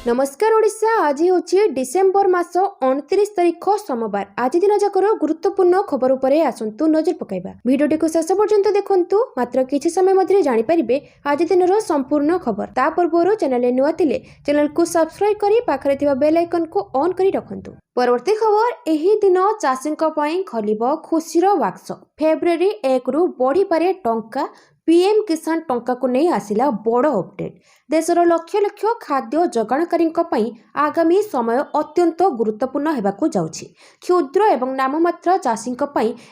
नमस्कार ओडिशा। आज हूँ डिसेम्बर मास 29 तारिख सोमवार। आज दिन जाकर गुरुत्वपूर्ण खबर उपरे आसंतु नजर पकाइबा। भिडियोटी को शेष पर्यंत देखंतु। मात्र किछि समय मध्य जानि परिबे आज दिनर संपूर्ण खबर। ता पूर्व चैनल नुआ थिले चैनल को सब्सक्राइब करी पाखरे थिबा बेल आइकन को ऑन करी रखंतु। परवर्ती खबर एही दिन चाषींक पई खलिबो खुशीर वाक्स। फेब्रुआरी 1 रु बढ़ी पारे टंका। पीएम किसान टंका को नहीं आसिला बड़ अपडेट। देशर लक्ष लक्ष खाद्य जगाणकारी आगामी समय अत्यंत गुरुत्वपूर्ण होगाकू जाउछि। क्षुद्र एवं नाममात्र चाषी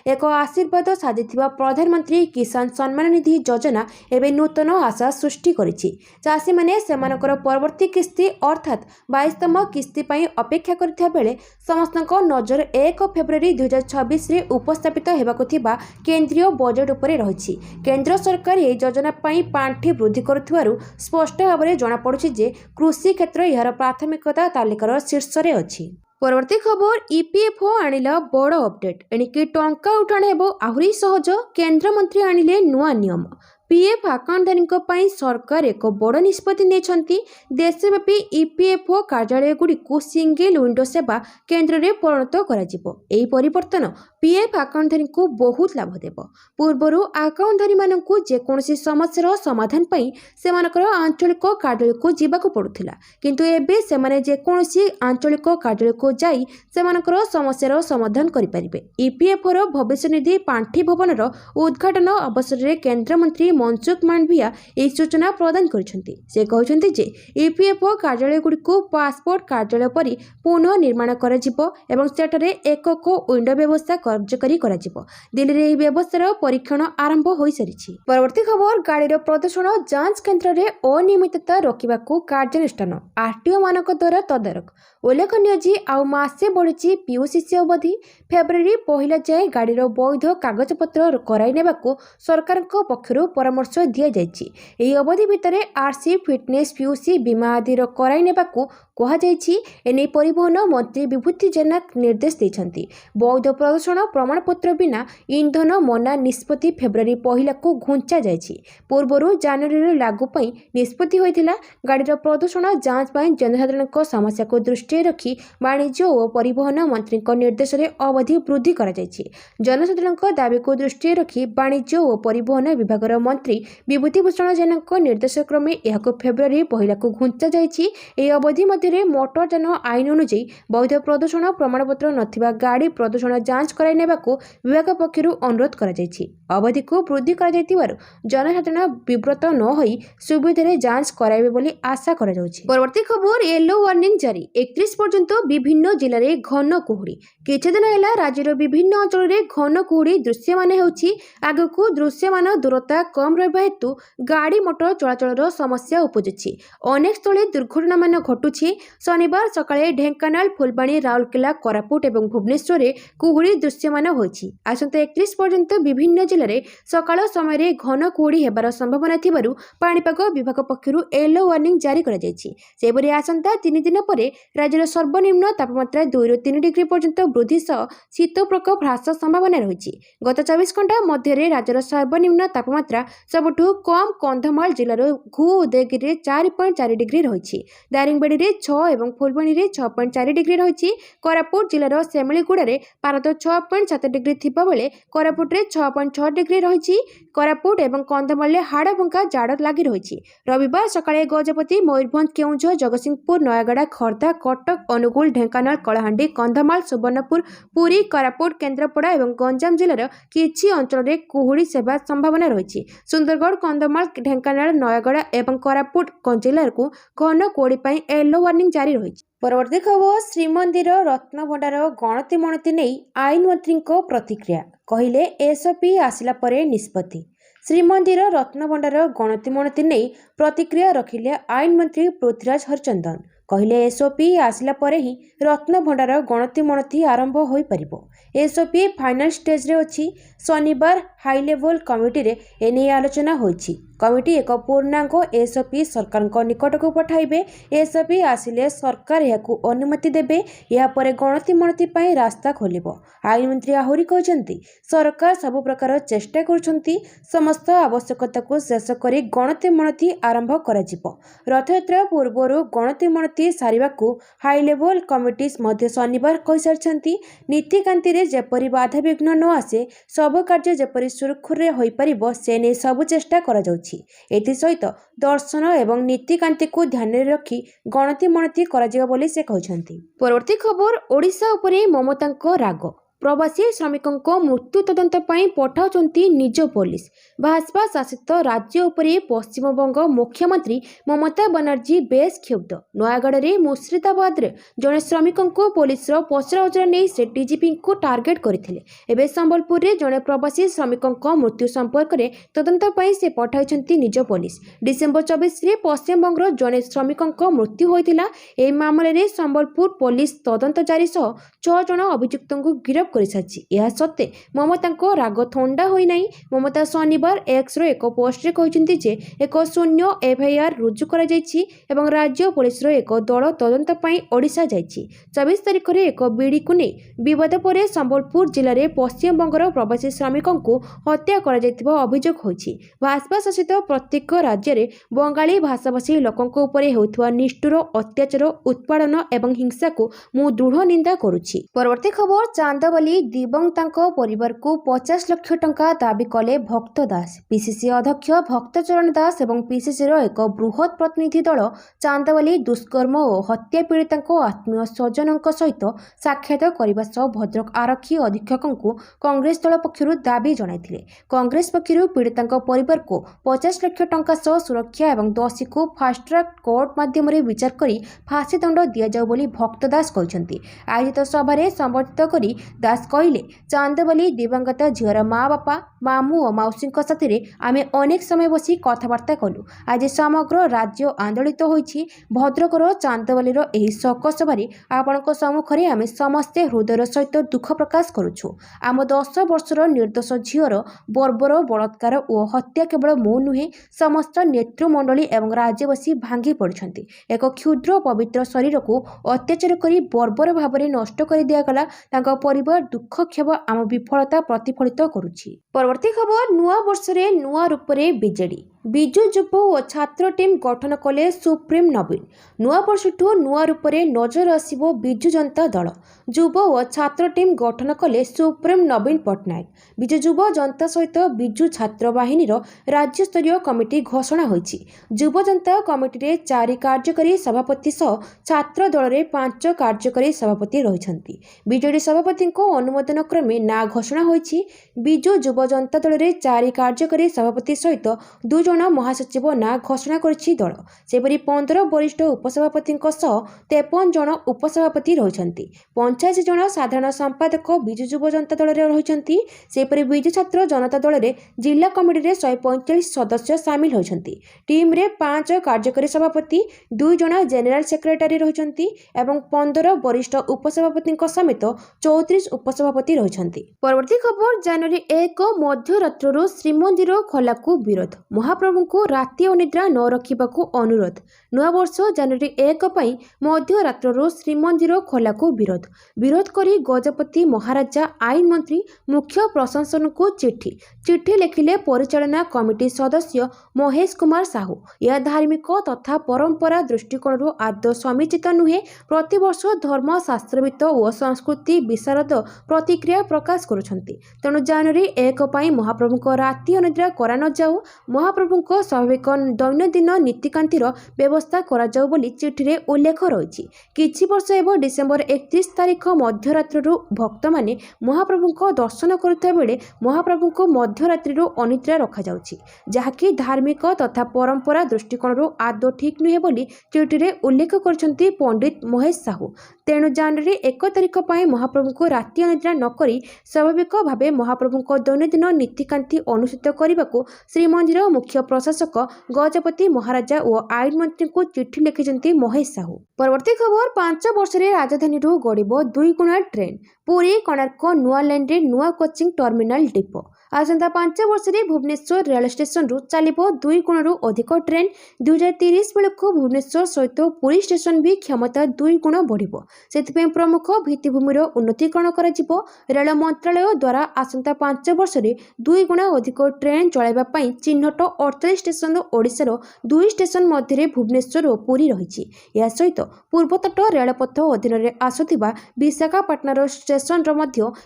एक आशीर्वाद साजिथिबा प्रधानमंत्री किसान सम्मान निधि योजना एवं नूतन आशा सृष्टि करिछि। चाषी माने सेमानकर परवर्ती किस्ती अर्थात 22तम किस्ती पई अपेक्षा करथिबा बेले समस्तक नजर 1 फेब्रुआरी 2026 रे उपस्थापित हेबाकू थिबा केंद्रीय बजेट उपरे रहिछि। केंद्र सरकार यह योजना पांठि वृद्धि करुथिबारु स्पष्ट भाव में जनापड़ी जे कृषि क्षेत्र यार प्राथमिकता तालिकार शीर्ष में अच्छी। परवर्ती खबर ईपीएफओ आनिला बड़ अपडेट। एणिकी टंका उठाण हेबो आहुरी सहज। केंद्र मंत्री आनिले नुआ नियम। पीएफ आकाउंटधारी सरकार एक बड़ निष्पत्ति नेछंती। देशव्यापी ईपीएफओ कार्यालय गुड़िक सिंगल विंडो सेवा केन्द्र में परिणत कराजिबो। एही परिवर्तन पीएफ आकाउंटधारी को बहुत लाभ देबो। पूर्वर आकाउंटधारी मानकु जेकोसी समस्यार समाधान पई सेमानकर आंचलिक कार्यालय को जीवाकू पड़ुथिला, किंतु एबे सेमाने जेकोसी आंचलिक कार्यालय को जाई सेमानकर समस्यार समाधान करि परिबे। ईपीएफओ रो भविष्य निधि पांठी भवनर उद्घाटन अवसर में केंद्र मंत्री मनसुख मांडविया यह सूचना प्रदान करिसेंती। से कहउछंती जे ईपीएफओ कार्यालय गुड़िक पासपोर्ट कार्यालय परि पुनः निर्माण कराजिबो एवं सेठारे एकक विंडो व्यवस्था कार्यकारी कराजिबो। दिल्ली रे व्यवस्थार परीक्षण आरंभ होई सारिछि। परवर्ती खबर गाड़ीर प्रदूषण जांच केन्द्र रे अनियमितता रोकिबाकू कार्यानुष्ठान। आरटीओ मानक द्वारा तदारक। उल्लेखनीय जे आउ मासे बढ़िछि पीयूसीसी अवधि। फेब्रुआरी 1 जाए गाड़ीर वैध कागजपत्र कराई नेबाकू सरकार पक्षरु परामर्श दिया जायछि। एही अवधि भितरे आरसी फिटनेस पीयूसी बीमा आदि कराई नेबाकू कहा जायछि। एने परिवहन मंत्री विभूति जेना निर्देश दैछन्ति। वैध प्रदूषण प्रमाणपत्र बिना इंधन मना निष्पत्ति फेब्रुआरी 1 को घुंचा जायछि। पूर्वरु जनवरी लागू पई निष्पत्ति होइथिला। गाड़ीर प्रदूषण जांच पई जनसाधारणक समस्या को दृष्टि रखी वाणिज्य और परिवहन मंत्री निर्देश में अवधि वृद्धि करा जायछि। जनसाधारणक दाबी को दृष्टि रखी वाणिज्य और परिवहन विभागर मंत्री विभूतिभूषण जेना निर्देश क्रमे यह फेब्रुआरी 1 को घुंचा जायछि। एही अवधि मध्य मोटर यान आईन अनुଯାयी वैध प्रदूषण प्रमाणपत्र नथिबा गाड़ी प्रदूषण जांच कराई नेबाकू विभाग पक्षरु अनुरोध करा जायछि। अवधि को वृद्धि करा जायतिबारु जनसाधारण विव्रत न होई सुविधारे जांच कराइबे बोली आशा करा जाउछि। परवर्ती खबर येलो वार्निंग जारी। 31 पर्यंत विभिन्न जिल्ला रे घन कुहुड़ी। किछि दिन हैला राज्यर विभिन्न अंचल रे घन कुहुड़ी दृश्यमान हेउछि। आगकू दृश्यमान दूरता कम रहबा हेतु गाड़ी मोटर चलाचलर समस्या उपजुछि। अनेक स्थले दुर्घटना मान घटुछि। शनिवार सकाळे ढेंकानाल फुलबाणी राउरकेला कोरापुट एवं भुवनेश्वर कुहुड़ी दृश्यमान होइछि। आसंता 31 पर्यंत विभिन्न जिल्ला रे सकाळ समय घन कुहुड़ी हेबार संभावना थिबारु पाणीपाग विभाग पक्षरु येलो वार्निंग जारी करा जायछि। सेबरी आसंता 3 दिन परे राज्यर सर्वनिम्न तापमात्रा 2 रु 3 डिग्री पर्यंत वृद्धि सह शीत प्रकोप ह्रास संभावना रहिछि। गत 24 घंटा मध्य राज्यर सर्वनिम्न तापमात्रा सबुठु कम कंधमाल जिल्लार घु उदयगिरी 4.4 डिग्री रहिछि। दारिंगबाड़ी रे 6 एवं फुलबाणी रे 6.4 डिग्री रहिछि। कोरापुट जिल्लार सेमिलीगुड़ा रे पारद 6.7 डिग्री थिबा बेले कोरापुट रे 6.6 डिग्री रहिछि। कोरापुट एवं कंधमाल रे हाड़भंका जाड़ लागि रहिछि। रविवार सकाळे गजपति मयूरभंज केउंझर जगतसिंहपुर नयागड़ा खर्धा कटक अनुगुल ढेंकानाल कलाहांडी कंधमाल सुवर्णपुर पुरी कोरापुट केन्द्रापड़ा एवं गंजाम जिल्लार किछि अंचल रे कुहुड़ी सेवा संभावना रहिछि। सुंदरगढ़ कंधमाल ढेंकानाल नयागड़ा एवं कोरापुट जिल्लार को घन कुहुड़ी पई येलो वार्निंग जारी रहिछि। परवर्ती खबर श्रीमंदिर रत्नभंडार गणति मणति नहीं आईन मंत्री प्रतिक्रिया। कहिले एसओपी आसिला परे निष्पत्ति। श्रीमंदिर रत्नभंडार गणति मणति नहीं प्रतिक्रिया रखिले आईन मंत्री पृथ्वीराज हरचंदन। कहिले एसओपी आसिला परे ही रत्नभंडार गणति मणति आरंभ होई परिबो। एसओपी फाइनल स्टेज रे अछि। शनिवार हाई लेवल कमिटी रे एने आलोचना होइछि। कमिटी एक पूर्णांग एसओपी सरकार निकट को पठाइबे। एसओपी आसिले सरकार यह अनुमति देबे। या परे गणति मणति पाई रास्ता खोलिबो। आईन मंत्री आहुरी कहते सरकार सबु प्रकार चेष्टा करुछंती। समस्त आवश्यकता को शेष करी गणति मणति आरंभ कराजिबो। रथयात्रा पूर्वरु गणति मणति सारिबाकू हाई लेवल कमिटी मध्य शनिवार कहि सारिछंती। नीतिकांति रे जेपरि बाधा विघ्न न आसे सब कार्य जेपरि सुरखुरे होई परिबो से नै सब चेष्टा करा जाउछि। एथि सहित दर्शन एवं नीतिकांति को ध्यान रे रखी गणति मणति करा जिबो बोली से कहछंती। परवर्ती खबर ओडिशा उपरे ममतांको राग। प्रवासी श्रमिकों मृत्यु तदंत पाई पठाउचंती निज पुलिस। भाजपा शासित राज्य उपरे पश्चिमबंग मुख्यमंत्री ममता बनर्जी बेस क्षुब्ध। नयागढ़ रे मुर्शिदाबाद रे जने श्रमिकों को पुलिस रो पचराउचरा नै से डीजीपी को टार्गेट करथिले। एबे संबलपुर रे जने प्रवासी श्रमिकों मृत्यु संपर्क रे तदंत पाई से पठाउचंती निज पुलिस। डिसेंबर 24 रे पश्चिमबंग रो जने श्रमिकों मृत्यु होइतिला। एई मामले रे संबलपुर पुलिस तदंत जारी सह 6 जन अभियुक्तों को गिरफ्त କରିସାରିଛି। ଏହା ସତ୍ତ୍ୱେ ମମତାଙ୍କ ରାଗ ଥଣ୍ଡା ହୋଇନାହିଁ। ମମତା ଶନିବାର ଏକ୍ସର ଏକ ପୋଷ୍ଟରେ କହିଛନ୍ତି ଯେ ଏକ ଶୂନ୍ୟ ଏଫଆଇଆର ରୁଜୁ କରାଯାଇଛି ଏବଂ ରାଜ୍ୟ ପୁଲିସର ଏକ ଦଳ ତଦନ୍ତ ପାଇଁ ଓଡ଼ିଶା ଯାଇଛି। 24 ତାରିଖରେ ଏକ ବିଡ଼ିକୁ ନେଇ ବିବାଦ ପରେ ସମ୍ବଲପୁର ଜିଲ୍ଲାରେ ପଶ୍ଚିମବଙ୍ଗର ପ୍ରବାସୀ ଶ୍ରମିକଙ୍କୁ ହତ୍ୟା କରାଯାଇଥିବା ଅଭିଯୋଗ ହୋଇଛି। ଭାଜପା ଶାସିତ ପ୍ରତ୍ୟେକ ରାଜ୍ୟରେ ବଙ୍ଗାଳୀ ଭାଷାଭାଷୀ ଲୋକଙ୍କ ଉପରେ ହେଉଥିବା ନିଷ୍ଠୁର ଅତ୍ୟାଚାର, ଉତ୍ପାଡ଼ନ ଏବଂ ହିଂସାକୁ ମୁଁ ଦୃଢ଼ ନିନ୍ଦା କରୁଛି। ପରବର୍ତ୍ତୀ ଖବର ଚାନ୍ଦବାଲି ଦିବଂଗତାଙ୍କ ପରିବାରକୁ 50 ଲକ୍ଷ ଟଙ୍କା ଦାବି କଲେ ଭକ୍ତ ଦାସ। ପିସିସି ଅଧ୍ୟକ୍ଷ ଭକ୍ତଚରଣ ଦାସ ଏବଂ ପିସିସିର ଏକ ବୃହତ୍ ପ୍ରତିନିଧି ଦଳ ଚାନ୍ଦବାଲି ଦୁଷ୍କର୍ମ ଓ ହତ୍ୟା ପୀଡ଼ିତାଙ୍କ ଆତ୍ମୀୟ ସ୍ୱଜନଙ୍କ ସହିତ ସାକ୍ଷାତ କରିବା ସହ ଭଦ୍ରକ ଆରକ୍ଷୀ ଅଧୀକ୍ଷକଙ୍କୁ କଂଗ୍ରେସ ଦଳ ପକ୍ଷରୁ ଦାବି ଜଣାଇଥିଲେ। କଂଗ୍ରେସ ପକ୍ଷରୁ ପୀଡ଼ିତାଙ୍କ ପରିବାରକୁ 50 ଲକ୍ଷ ଟଙ୍କା ସହ ସୁରକ୍ଷା ଏବଂ ଦୋଷୀକୁ ଫାଷ୍ଟଟ୍ରାକ୍ କୋର୍ଟ ମାଧ୍ୟମରେ ବିଚାର କରି ଫାଶୀ ଦଣ୍ଡ ଦିଆଯାଉ ବୋଲି ଭକ୍ତ ଦାସ କହିଛନ୍ତି। ଆୟୋଜିତ ସଭାରେ ସମ୍ବୋଧିତ କରି ଦାସ କହିଲେ ଚାନ୍ଦବାଲି ଦିବଂଗତ ଝିଅର ମା ବାପା, ମାମୁଁ ଓ ମାଉସୀଙ୍କ ସାଥିରେ ଆମେ ଅନେକ ସମୟ ବସି କଥାବାର୍ତ୍ତା କଲୁ। ଆଜି ସମଗ୍ର ରାଜ୍ୟ ଆନ୍ଦୋଳିତ ହୋଇଛି। ଭଦ୍ରକର ଚାନ୍ଦବାଲିର ଏହି ଶୋକ ସଭାରେ ଆପଣଙ୍କ ସମ୍ମୁଖରେ ଆମେ ସମସ୍ତେ ହୃଦୟର ସହିତ ଦୁଃଖ ପ୍ରକାଶ କରୁଛୁ। ଆମ 10 ବର୍ଷର ନିର୍ଦ୍ଦୋଷ ଝିଅର ବର୍ବର ବଳାତ୍କାର ଓ ହତ୍ୟା କେବଳ ମୁଁ ନୁହେଁ, ସମସ୍ତ ନେତୃମଣ୍ଡଳୀ ଏବଂ ରାଜ୍ୟବାସୀ ଭାଙ୍ଗି ପଡ଼ିଛନ୍ତି। ଏକ କ୍ଷୁଦ୍ର ପବିତ୍ର ଶରୀରକୁ ଅତ୍ୟାଚାର କରି ବର୍ବର ଭାବରେ ନଷ୍ଟ କରି ଦିଆଗଲା। ତାଙ୍କ ପରିବାର ଦୁଃଖ କ୍ଷୋଭ ଆମ ବିଫଳତା ପ୍ରତିଫଳିତ କରୁଛି। ପରବର୍ତ୍ତୀ ଖବର ନୂଆ ବର୍ଷରେ ନୂଆ ରୂପରେ ବିଜେଡି। ବିଜୁ ଯୁବ ଓ ଛାତ୍ର ଟିମ୍ ଗଠନ କଲେ ସୁପ୍ରିମ ନବୀନ। ନୂଆ ବର୍ଷଠୁ ନୂଆ ରୂପରେ ନଜର ଆସିବ ବିଜୁ ଜନତା ଦଳ। ଯୁବ ଓ ଛାତ୍ର ଟିମ୍ ଗଠନ କଲେ ସୁପ୍ରିମ ନବୀନ ପଟ୍ଟନାୟକ। ବିଜୁ ଯୁବ ଜନତା ସହିତ ବିଜୁ ଛାତ୍ର ବାହିନୀର ରାଜ୍ୟସ୍ତରୀୟ କମିଟି ଘୋଷଣା ହୋଇଛି। ଯୁବ ଜନତା କମିଟିରେ 4 କାର୍ଯ୍ୟକାରୀ ସଭାପତି ସହ ଛାତ୍ର ଦଳରେ 5 କାର୍ଯ୍ୟକାରୀ ସଭାପତି ରହିଛନ୍ତି। ବିଜେଡି ସଭାପତିଙ୍କ ଅନୁମୋଦନ କ୍ରମେ ନାଁ ଘୋଷଣା ହୋଇଛି। ବିଜୁ ଯୁବ ଜନତା ଦଳରେ 4 କାର୍ଯ୍ୟକାରୀ ସଭାପତି ସହିତ 2 ଜଣ ମହାସଚିବ ନାଁ ଘୋଷଣା କରିଛି ଦଳ। ସେପରି 15 ବରିଷ୍ଠ ଉପସଭାପତିଙ୍କ ସହ 53 ଜଣ ଉପସଭାପତି ରହିଛନ୍ତି। 85 ଜଣ ସାଧାରଣ ସମ୍ପାଦକ ବିଜୁ ଯୁବ ଜନତା ଦଳରେ ରହିଛନ୍ତି। ସେପରି ବିଜୁ ଛାତ୍ର ଜନତା ଦଳରେ ଜିଲ୍ଲା କମିଟିରେ 145 ସଦସ୍ୟ ସାମିଲ ହୋଇଛନ୍ତି। ଟିମ୍ରେ 5 କାର୍ଯ୍ୟକାରୀ ସଭାପତି, 2 ଜଣ ଜେନେରାଲ ସେକ୍ରେଟାରୀ ରହିଛନ୍ତି ଏବଂ 15 ବରିଷ୍ଠ ଉପସଭାପତିଙ୍କ ସମେତ 34 ଉପସଭାପତି ରହିଛନ୍ତି। ପରବର୍ତ୍ତୀ ଖବର ଜାନୁଆରୀ 1 ମଧ୍ୟରାତ୍ରରୁ ଶ୍ରୀମନ୍ଦିର ଖୋଲାକୁ ବିରୋଧ। ମହାପ୍ରଭୁଙ୍କୁ ରାତି ଅନିଦ୍ରା ନ ରଖିବାକୁ ଅନୁରୋଧ। ନୂଆବର୍ଷ ଜାନୁଆରୀ 1 ପାଇଁ ମଧ୍ୟରାତ୍ରରୁ ଶ୍ରୀମନ୍ଦିର ଖୋଲାକୁ ବିରୋଧ। ବିରୋଧ କରି ଗଜପତି ମହାରାଜା ଆଇନ ମନ୍ତ୍ରୀ ମୁଖ୍ୟ ପ୍ରଶାସନକୁ ଚିଠି ଲେଖିଲେ ପରିଚାଳନା କମିଟି ସଦସ୍ୟ ମହେଶ କୁମାର ସାହୁ। ଏହା ଧାର୍ମିକ ତଥା ପରମ୍ପରା ଦୃଷ୍ଟିକୋଣରୁ ଆଦୌ ସମୀଚିତ ନୁହେଁ। ପ୍ରତିବର୍ଷ ଧର୍ମ ଶାସ୍ତ୍ରବିତ ଓ ସଂସ୍କୃତି ବିଶାରଦ ପ୍ରତିକ୍ରିୟା ପ୍ରକାଶ କରୁଛନ୍ତି। ତେଣୁ ଜାନୁଆରୀ 1 ପାଇଁ ମହାପ୍ରଭୁଙ୍କ ରାତି ଅନିଦ୍ରା କରାନଯାଉ, ମହାପ୍ରଭୁଙ୍କ ସ୍ୱାଭାବିକ ଦୈନନ୍ଦିନ ନୀତିକାନ୍ତିର ବ୍ୟବସ୍ଥା କରାଯାଉ ବୋଲି ଚିଠିରେ ଉଲ୍ଲେଖ ରହିଛି। କିଛି ବର୍ଷ ହେବ ଡିସେମ୍ବର 31 ତାରିଖ ମଧ୍ୟରାତ୍ରରୁ ଭକ୍ତମାନେ ମହାପ୍ରଭୁଙ୍କ ଦର୍ଶନ କରୁଥିବା ବେଳେ ମହାପ୍ରଭୁଙ୍କୁ ମଧ୍ୟରାତ୍ରିରୁ ଅନିଦ୍ରା ରଖାଯାଉଛି, ଯାହାକି ଧାର୍ମିକ ତଥା ପରମ୍ପରା ଦୃଷ୍ଟିକୋଣରୁ ଆଦୌ ଠିକ୍ ନୁହେଁ ବୋଲି ଚିଠିରେ ଉଲ୍ଲେଖ କରିଛନ୍ତି ପଣ୍ଡିତ ମହେଶ ସାହୁ। ତେଣୁ ଜାନୁଆରୀ 1 ତାରିଖ ପାଇଁ ମହାପ୍ରଭୁଙ୍କୁ ରାତି ଅନିଦ୍ରା ନ କରି ସ୍ୱାଭାବିକ ଭାବେ ମହାପ୍ରଭୁଙ୍କ ଦୈନନ୍ଦିନ ନୀତିକାନ୍ତି ଅନୁଷ୍ଠିତ କରିବାକୁ ଶ୍ରୀମନ୍ଦିର ମୁଖ୍ୟ ପ୍ରଶାସକ ଗଜପତି ମହାରାଜା ଓ ଆଇନ ମନ୍ତ୍ରୀଙ୍କୁ ଚିଠି ଲେଖିଛନ୍ତି ମହେଶ ସାହୁ। ପରବର୍ତ୍ତୀ ଖବର 5 ବର୍ଷରେ ରାଜଧାନୀରୁ ଗଡ଼ିବ 2 ଗୁଣା ଟ୍ରେନ୍। ପୁରୀ କୋଣାର୍କ ନୂଆ ଲାଇନରେ ନୂଆ କୋଚିଂ ଟର୍ମିନାଲ ଡିପୋ। आसंता 5 वर्ष में भुवनेश्वर रेल स्टेशन रु चलिबो 2 गुणरू अधिक ट्रेन 2030 बेलू भुवनेश्वर सहित पुरी स्टेशन भी क्षमता 2 गुण बढ़िबो। सेथिपे प्रमुख भित्तिभूमिर उन्नतीकरण कराजिबो। रेल मंत्रालय द्वारा आसंता 5 वर्ष में 2 गुण अधिक ट्रेन चलाइबा पई चिन्हट 48 स्टेशन ओडिशार 2 स्टेशन मध्य भुवनेश्वर और पुरी रही। यह सहित पूर्वतट रेलपथ अधीन में आसुथिबा विशाखापाटनार स्टेशन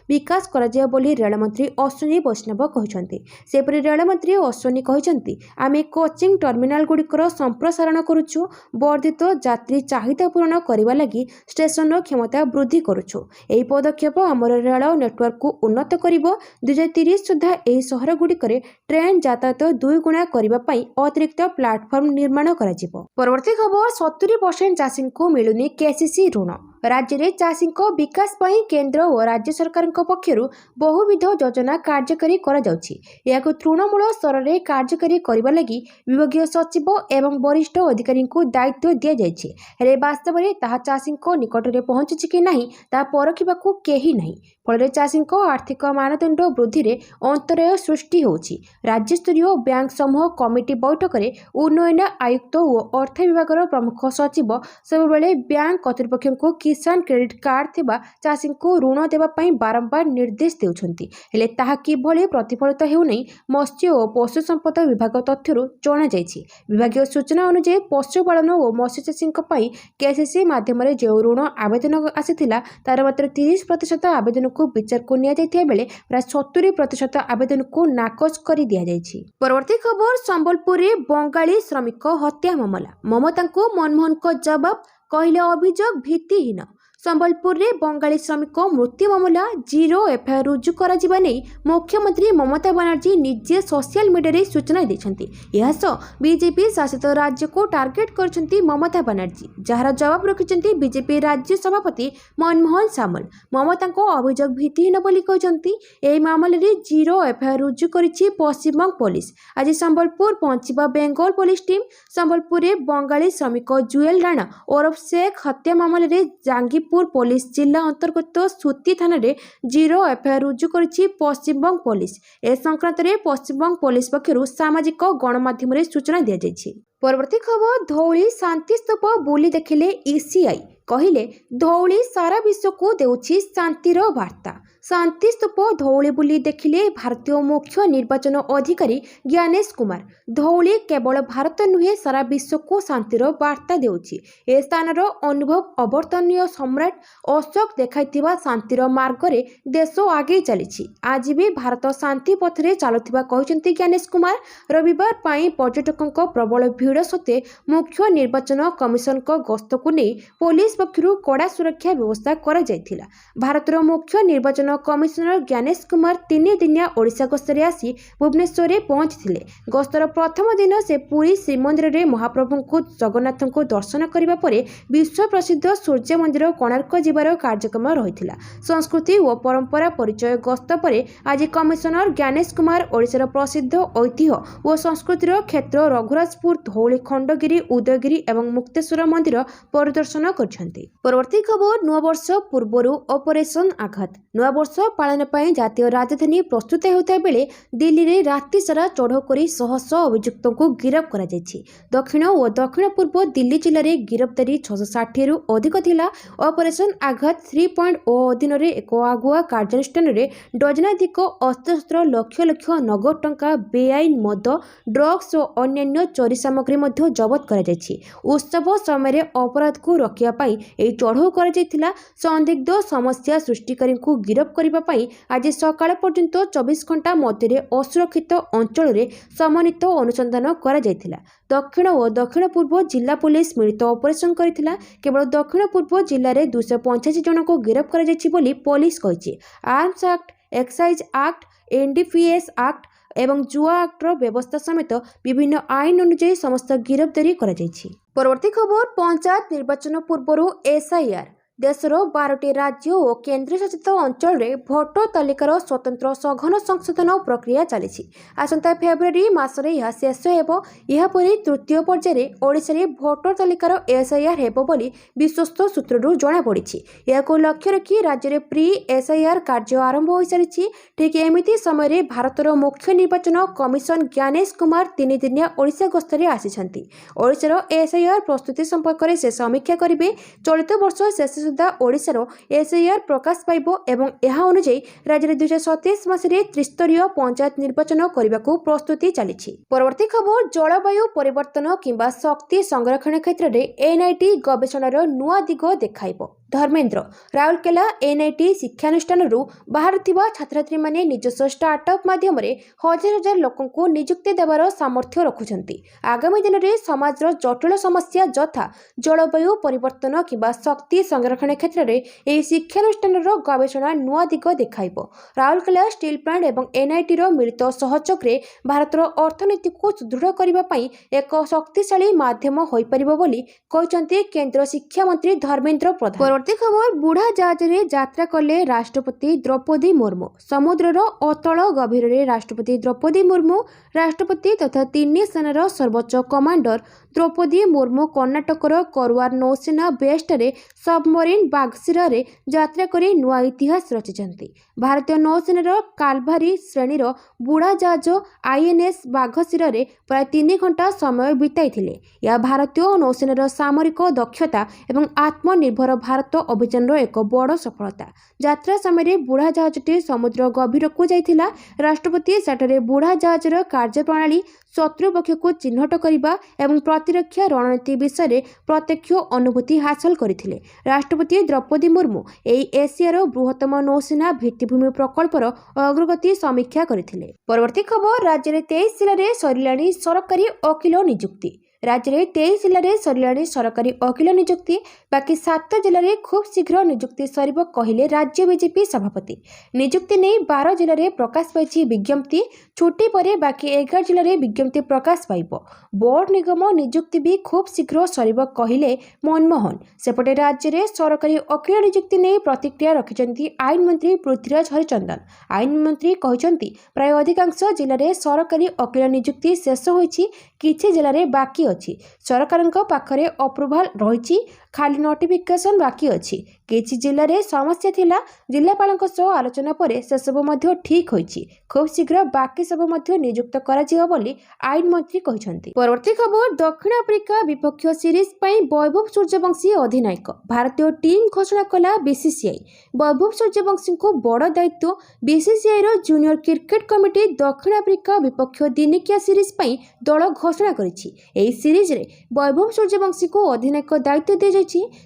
विकास कराजिया बोली रेलमंत्री अश्विनी वैष्णव कहते। सेपरि रेलमंत्री अश्विनी कहते आमे कोचिंग टर्मिनाल गुड़िकर संप्रसारण करुछु, वर्धित यात्री चाहिदा पूरण करने लगी स्टेशन क्षमता वृद्धि करुछु। एही पदक्षेप आमर रेल नेटवर्क को उन्नत करिबो। 2030 सुधा एही सहर गुड़िकर ट्रेन यातायात 2 गुणा करने अतिरिक्त प्लाटफर्म निर्माण कराजिबो। परवर्ती खबर 70% चाषी को मिलुनी केसीसी ऋण। राज्य में चाषी विकास पई केंद्र और राज्य सरकार पक्षर बहुविध योजना कार्यकारी करा जाउछि। याकु तृणमूल स्तर में कार्यकारी करने लगी विभागीय सचिव एवं वरिष्ठ अधिकारी को दायित्व दि जाइछि। हेले वास्तव में ताहा चाषी निकट में पहुंचुछि कि नहीं ता परखिबाकू केही नहीं। फल चाषी आर्थिक मानदंड वृद्धि में अंतराय सृष्टि होछि। राज्यस्तरीय बैंक समूह कमिटी बैठक में उन्नयन आयुक्त और अर्थ विभाग प्रमुख सचिव सब बेले बैंक कर्तृपक्ष को किसान क्रेडिट कार्ड थिबा चाषी को ऋण देवाई बारंबार निर्देश देउछंती। हेले ताहा किभली प्रतिफलित हेउनै मत्स्य और पशु संपद विभाग तथ्यरू जना जाइछि। विभागीय सूचना अनुसार पशुपालन और मत्स्य चाषी केसीसी माध्यम जो ऋण आवेदन आसीथिला तार मात्र 30% आवेदन को विचार को निया जाइथिया बेले प्राय 70% आवेदन को नाकच कर दिया जाइछि। परवर्ती खबर संबलपुर रे बंगाली श्रमिक हत्या मामला। ममता को मनमोहन को जवाब कहले अभियोग भित्तिहीन। संबलपुर रे बंगाली श्रमिक मृत्यु मामला 0 एफआईआर रुजु करा जिबा नै मुख्यमंत्री ममता बनर्जी निजे सोशल मीडिया रे सूचना दैछंती। यहस बीजेपी शासित राज्य को टार्गेट करछंती ममता बनर्जी, जहार जवाब रखिछंती बीजेपी राज्य सभापति मनमोहन सामल। ममता को अभियोग भित्तिहीन बोली कहछंती। एही मामला रे 0 एफआईआर रुजु करिछि पश्चिमबंग पुलिस। आज संबलपुर पहुंचीबा बेंगल पुलिस टीम संबलपुर रे बंगाली श्रमिक जुएल राणा ओरफ शेख हत्या मामला रे जांगीपुर पुलिस जिला अंतर्गत सुती थाना रे 0 एफआईआर रुजु करिछि पश्चिमबंग पुलिस। ए संक्रांत रे पश्चिमबंग पुलिस पक्षरु सामाजिक गणमाध्यम रे सूचना दिया जाइछि। परवर्ती खबर धौली शांति स्तूप बुली देखिले ईसीआई कहिले धौली सारा विश्व को देउछि शांतिर वार्ता। शांति स्तूप धौली बुली देखिले भारतीय मुख्य निर्वाचन अधिकारी ज्ञानेश कुमार। धौली केवल भारत नुहे सारा विश्व को शांतिर वार्ता देउछि। ए स्थानर अनुभव अवर्तनीय सम्राट अशोक देखाइथिबा शांतिर मार्ग रे देश आगे चलिछि। आज भी भारत शांति पथ रे चालुथिबा कहिसंती ज्ञानेश कुमार। रविवार पाई पर्यटकों प्रबल भीड़ सत्वे मुख्य निर्वाचन कमिशन को गस्त को नहीं पुलिस पक्षरु कड़ा सुरक्षा व्यवस्था करा जायथिला। भारतर मुख्य निर्वाचन कमिशनर ज्ञानेश कुमार 3 दिनिया ओडिशा गस्तर आसी भुवनेश्वर में पहुंचथिले। गस्तर प्रथम दिन से पुरी श्रीमंदिर में महाप्रभु को जगन्नाथ को दर्शन करने पर विश्व प्रसिद्ध सूर्य मंदिर कोणार्क जीवार कार्यक्रम रही। संस्कृति और परंपरा परिचय गस्त पर आज कमिशनर ज्ञानेश कुमार ओडिशार प्रसिद्ध ऐतिह्य और संस्कृतिर क्षेत्र रघुराजपुर धौली खंडगिरी उदयगिरी एवं मुक्तेश्वर मंदिर परिदर्शन करछन्ती। परवर्ती खबर नववर्ष पूर्व ऑपरेशन आघात। नववर्ष पालन पर जातीय राजधानी प्रस्तुत होता बेले दिल्ली में राति सारा चढ़ऊ कर शह शह अभियुक्तों को गिरफ्त करा जायछि। दक्षिण और दक्षिण पूर्व दिल्ली जिले में गिरफ्तारी 660 रु अधिक थिला। ऑपरेशन आघात 3.0 अधीन एक आगुआ कार्यानुष्ठान में डजनाधिक अस्त्रशस्त्र लक्ष लक्ष नगद टंका बेआईन मद ड्रग्स और अन्य चोरी सामग्री जबत करा जायछि। उत्सव समय अपराध को रोकिया पाई एही चढ़ऊ करा जायथिला। संदिग्ध समस्या सृष्टिकारी को गिरफ्त करने आज सकाळ पर्यंत 24 घंटा मध्य असुरक्षित अंचल में समन्वित अनुसंधान करा जायथिला। दक्षिण और दक्षिण पूर्व जिला पुलिस मिलित ऑपरेशन करथिला। केवल दक्षिण पूर्व जिले में 285 जन को गिरफ्त करा जायछि बोली पुलिस कहिछि। Arms act, excise act, NDPS act एवं जुआ एक्टर व्यवस्था समेत विभिन्न आईन अनुसार समस्त गिरफ्तारी करा जायछि। परवर्ती खबर पंचायत निर्वाचन पूर्व एसआईआर देशर 12टी राज्य और केन्द्रशासित अंचल भोटर तालिकार स्वतंत्र सघन संशोधन प्रक्रिया चली। आसंता फेब्रुआरी मासरे यह शेष हेबो। यहपरि तृतीय पर्यायर ओडिशा भोटर तालिकार एसआईआर हेबो बोली विश्वस्त सूत्ररू जणा पड़िछि। याको लक्ष्य रखी राज्य में प्री एसआईआर कार्य आरंभ हो सारी। ठीक एमिति समय भारतर मुख्य निर्वाचन कमिशन ज्ञानेश कुमार 3 दिनिया ओडिशा गस्तरे आसिछन्ति। ओडिशार एसआईआर प्रस्तुति संपर्क में से समीक्षा करेंगे। चलित वर्ष शेष सुधा ओडिशार एसआईआर प्रकाश पाइब एवं यह अनुଯାयी राज्य में 2027 मसीह त्रिस्तरीय पंचायत निर्वाचन करने को प्रस्तुति चली। परवर्ती खबर जलवायु परिवर्तन किंबा शक्ति संरक्षण क्षेत्र में एनआईटी गवेषणार नुआ दिग देखाइब। धर्मेन्द्र राउरकेला एनआईटी शिक्षानुष्ठान बाहर छात्र छात्री माने निजस्व स्टार्टअप माध्यम हजार हजार लोक निजुक्ति देवार सामर्थ्य रखुंट। आगामी दिन में समाज जटिल समस्या यथा जलवायु परिवर्तन किंबा शक्ति संरक्षण क्षेत्र में यह शिक्षानुष्ठान गवेषणा नुआ दिग देखाइब। राउरकेला स्टील प्लांट एवं एनआईटी मिलित सहयोग में भारतर अर्थनीति को सुदृढ़ करने एक शक्तिशाली माध्यम हो पार बोली कहते केंद्र शिक्षा मंत्री धर्मेन्द्र प्रधान। परवर्ती खबर बुढ़ा जहाज में यात्रा कले राष्ट्रपति द्रौपदी मुर्मू। समुद्रर अतल गभीर में राष्ट्रपति द्रौपदी मुर्मू राष्ट्रपति तथा 3 सेनार सर्वोच्च कमांडर द्रौपदी मुर्मू कर्णाटकर करवार नौसेना बेस्टरे सबमरीन बागसिरा रे यात्रा कर नुआ इतिहास रचिछन्ति। भारतीय नौसेनार कालभारी श्रेणीर बुढ़ा जहाज आईएनएस बाघसिरा रे प्राय 3 घंटा समय बिताइथिले। यह भारतीय नौसेनार सामरिक दक्षता एवं आत्मनिर्भर भारत अभियान एक बड़ सफलता। यात्रा समय बुढ़ा जहाजटी समुद्र गभीर को जाइथिला। राष्ट्रपति सेठारे बुढ़ा जहाजर कार्यप्रणाली शत्रु पक्ष को चिन्हट करने एवं प्रतिरक्षा रणनीति विषय प्रत्यक्ष अनुभूति हासिल करथिले। राष्ट्रपति द्रौपदी मुर्मू एई एशियार बृहत्तम नौसेना भित्तिभूमि प्रकल्पर अग्रगति समीक्षा करथिले। परवर्ती खबर राज्य में 23 जिले में सरिलाणी सरकारी वकील नियुक्ति। राज्य में 23 जिले में सरिलाणी सरकारी वकील नियुक्ति। बाकी 7 जिले में खूब शीघ्र नियुक्ति सरिब कहले राज्य बीजेपी सभापति। नियुक्ति नहीं 12 जिले में प्रकाश पाई विज्ञप्ति। छुट्टी पर बाकी 11 जिले में विज्ञप्ति प्रकाश पाइब। बोर्ड निगम नियुक्ति भी खूब शीघ्र सरिब कहले मनमोहन। सेपटे राज्य में सरकारी वकील नियुक्ति नहीं प्रतिक्रिया रखिछन्ति आईन मंत्री पृथ्वीराज हरिचंदन। आईन मंत्री कहते प्राय अधिकांश जिले में सरकारी वकील नियुक्ति शेष होइछि। किछि जिले में बाकी अछि। सरकारक पाखरे अप्रूवाल रही खाली नोटिफिकेशन बाकी अछि। किछि जिले में समस्या थिला जिलापालक सह आलोचना पर से सब मध्य ठीक होइछि। खूब शीघ्र बाकी सब मध्य नियुक्त कराजियो बोली आईन मंत्री कहछन्ति। परवर्ती खबर दक्षिण आफ्रिका विपक्ष सीरीज पई वैभव सूर्यवंशी अधिनायक। भारतीय टीम घोषणा कला बीसीसीआई। वैभव सूर्यवंशी को बड़ दायित्व। बीसीसीआई रो जूनियर क्रिकेट कमिटी दक्षिण आफ्रिका विपक्ष दिनिकिया सीरीज पई दल घोषणा करिछि। एही सीरीज रे वैभव सूर्यवंशी को अधिनायक दायित्व दे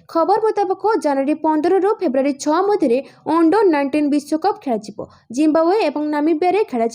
खबर मुताबक जनवरी 15 रु फेब्रुआरी 6 मध्य अंडर 19 विश्वकप खेल जिम्बाब्वे और नामिबिया रे खेल।